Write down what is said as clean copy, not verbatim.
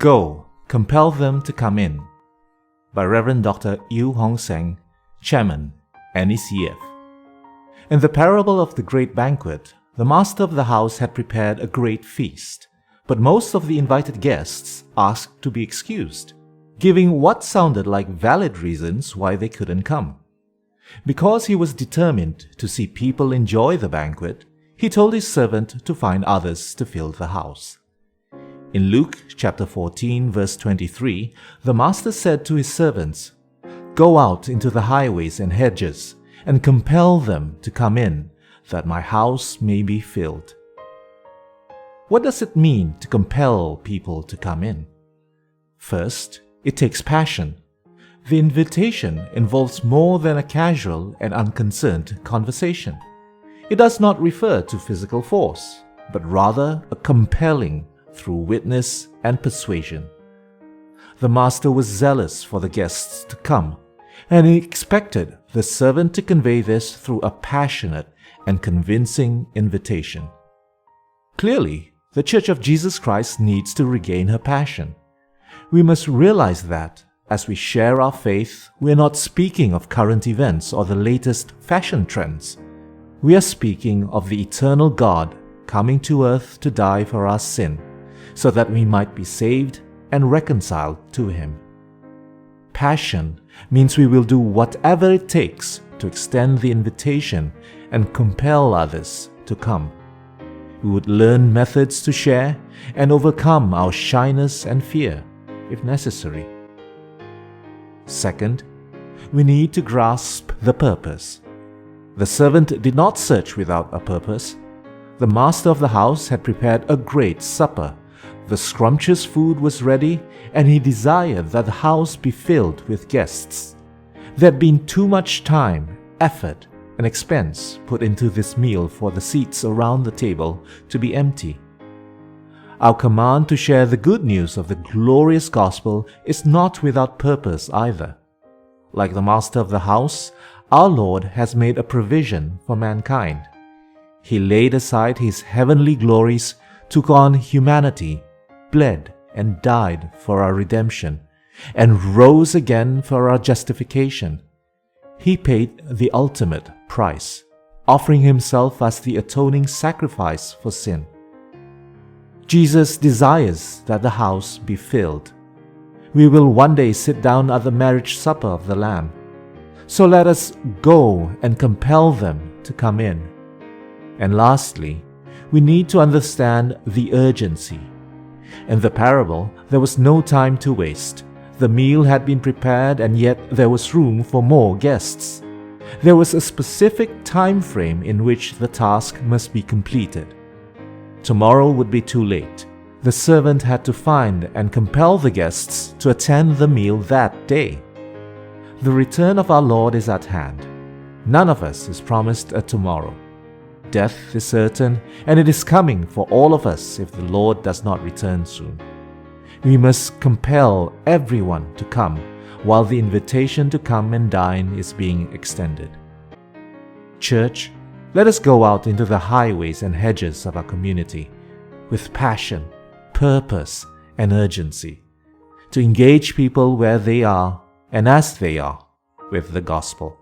Go, compel them to come in. By Reverend Dr. Seng, Chairman, NECF. In the parable of the great banquet, the master of the house had prepared a great feast, but most of the invited guests asked to be excused, giving what sounded like valid reasons why they couldn't come. Because he was determined to see people enjoy the banquet, he told his servant to find others to fill the house. In Luke chapter 14, verse 23, the master said to his servants, "Go out into the highways and hedges, and compel them to come in, that my house may be filled." What does it mean to compel people to come in? First, it takes passion. The invitation involves more than a casual and unconcerned conversation. It does not refer to physical force, but rather a compelling through witness and persuasion. The master was zealous for the guests to come, and he expected the servant to convey this through a passionate and convincing invitation. Clearly, the Church of Jesus Christ needs to regain her passion. We must realize that, as we share our faith, we are not speaking of current events or the latest fashion trends. We are speaking of the eternal God coming to earth to die for our sin, so that we might be saved and reconciled to Him. Passion means we will do whatever it takes to extend the invitation and compel others to come. We would learn methods to share and overcome our shyness and fear, if necessary. Second, we need to grasp the purpose. The servant did not search without a purpose. The master of the house had prepared a great supper. The scrumptious food was ready, and he desired that the house be filled with guests. There had been too much time, effort, and expense put into this meal for the seats around the table to be empty. Our command to share the good news of the glorious gospel is not without purpose either. Like the master of the house, our Lord has made a provision for mankind. He laid aside His heavenly glories, took on humanity, bled and died for our redemption, and rose again for our justification. He paid the ultimate price, offering Himself as the atoning sacrifice for sin. Jesus desires that the house be filled. We will one day sit down at the marriage supper of the Lamb. So let us go and compel them to come in. And lastly, we need to understand the urgency. In the parable, there was no time to waste. The meal had been prepared, and yet there was room for more guests. There was a specific time frame in which the task must be completed. Tomorrow would be too late. The servant had to find and compel the guests to attend the meal that day. The return of our Lord is at hand. None of us is promised a tomorrow. Death is certain, and it is coming for all of us if the Lord does not return soon. We must compel everyone to come while the invitation to come and dine is being extended. Church, let us go out into the highways and hedges of our community with passion, purpose, and urgency to engage people where they are and as they are with the gospel.